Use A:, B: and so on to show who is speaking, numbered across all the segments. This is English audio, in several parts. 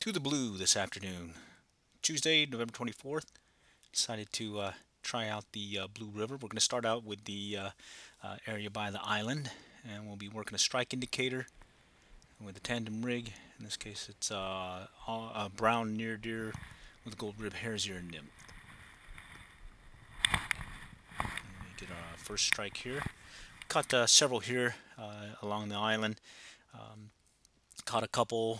A: to the blue this afternoon. Tuesday, November 24th. Decided to try out the Blue River. We're going to start out with the area by the island, and we'll be working a strike indicator with a tandem rig. In this case, it's a Brown Near Deere with a gold rib hare's ear nymph. Get our first strike here. Caught several here along the island. Caught a couple,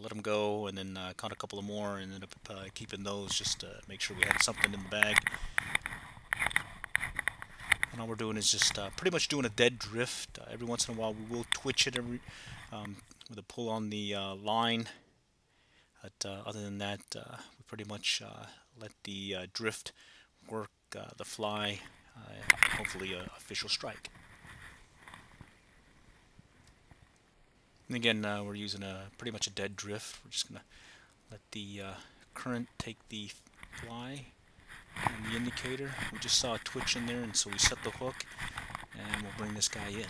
A: let them go, and then caught a couple of more, and ended up keeping those just to make sure we had something in the bag. And all we're doing is just pretty much doing a dead drift. Every once in a while we will twitch it with a pull on the line. But other than that, we pretty much let the drift work the fly, hopefully an official strike. And again, we're using pretty much a dead drift. We're just going to let the current take the fly and the indicator. We just saw a twitch in there, and so we set the hook, and we'll bring this guy in.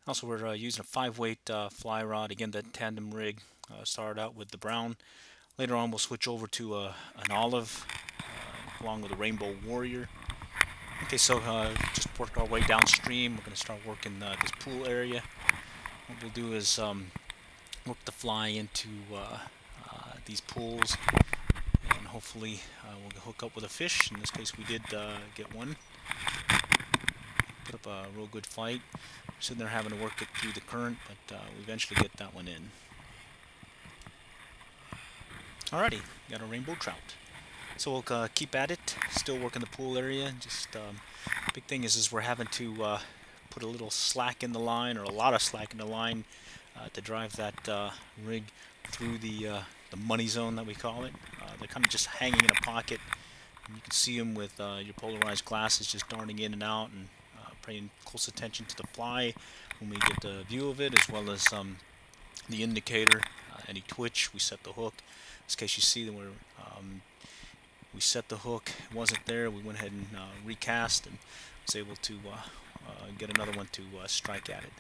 A: Also, we're using a 5-weight fly rod. Again, that tandem rig. Started out with the brown. Later on, we'll switch over to an olive, along with a rainbow warrior. Okay, so just work our way downstream. We're going to start working this pool area. What we'll do is work the fly into these pools, and hopefully we'll hook up with a fish. In this case, we did get one. Put up a real good fight. We're sitting there having to work it through the current, but we eventually get that one in. Alrighty, got a rainbow trout. So we'll keep at it, still working the pool area. Just big thing is we're having to put a little slack in the line, or a lot of slack in the line, to drive that rig through the money zone that we call it. They're kind of just hanging in a pocket, and you can see them with your polarized glasses just darting in and out, and paying close attention to the fly when we get the view of it, as well as the indicator. Any twitch, we set the hook. In this case, you see that we set the hook, it wasn't there, we went ahead and recast, and was able to get another one to strike at it.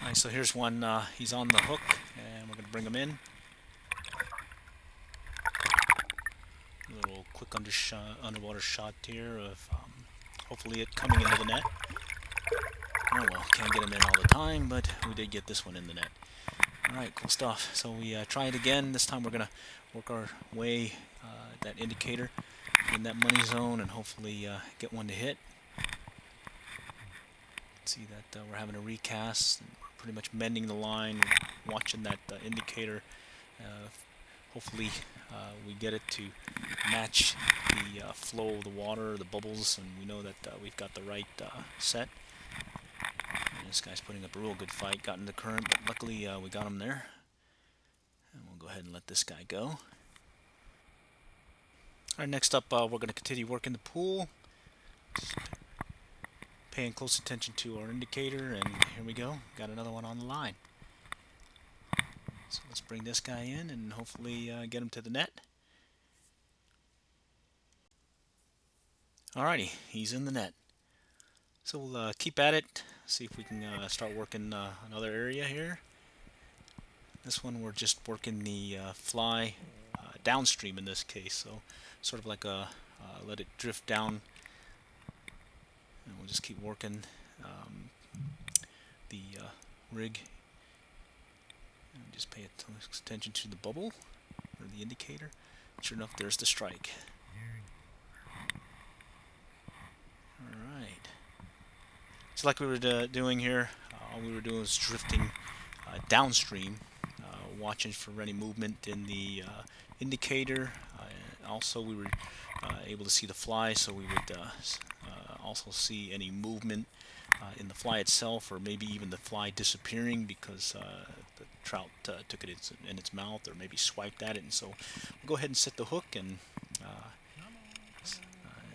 A: Alright, so here's one, he's on the hook, and we're going to bring him in. A little quick underwater shot here of hopefully it coming into the net. Oh well, can't get him in all the time, but we did get this one in the net. Alright, cool stuff. So we try it again. This time we're going to work our way that indicator in that money zone, and hopefully get one to hit. See that we're having a recast, and we're pretty much mending the line, watching that indicator. Hopefully we get it to match the flow of the water, the bubbles, and we know that we've got the right set. This guy's putting up a real good fight, got in the current, but luckily we got him there. And we'll go ahead and let this guy go. Alright, next up we're going to continue working the pool. Just paying close attention to our indicator, and here we go. Got another one on the line. So let's bring this guy in and hopefully get him to the net. Alrighty, he's in the net. So we'll keep at it, see if we can start working another area here. This one we're just working the fly downstream in this case, so sort of like a let it drift down, and we'll just keep working the rig, and just pay attention to the bubble or the indicator. Sure enough, there's the strike. Alright. So like we were doing here, all we were doing was drifting downstream, watching for any movement in the indicator. Also, we were able to see the fly, so we would also see any movement in the fly itself, or maybe even the fly disappearing because the trout took it in its mouth, or maybe swiped at it. And so we'll go ahead and set the hook, and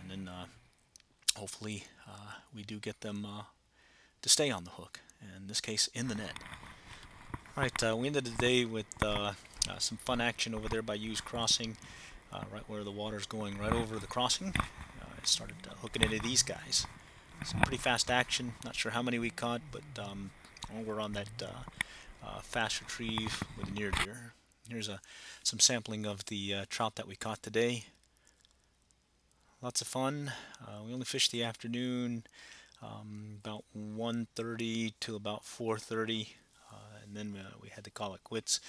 A: then hopefully we do get them to stay on the hook, in this case in the net. Alright, we ended the day with some fun action over there by Hughes Crossing, right where the water's going right over the crossing. I started hooking into these guys. some pretty fast action. Not sure how many we caught, but we're on that fast retrieve with a near deer. Here's some sampling of the trout that we caught today. Lots of fun. We only fished the afternoon, about 1:30 to about 4:30, and then we had to call it quits,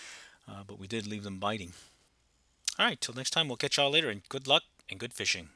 A: but we did leave them biting. Alright, till next time, we'll catch y'all later, and good luck and good fishing.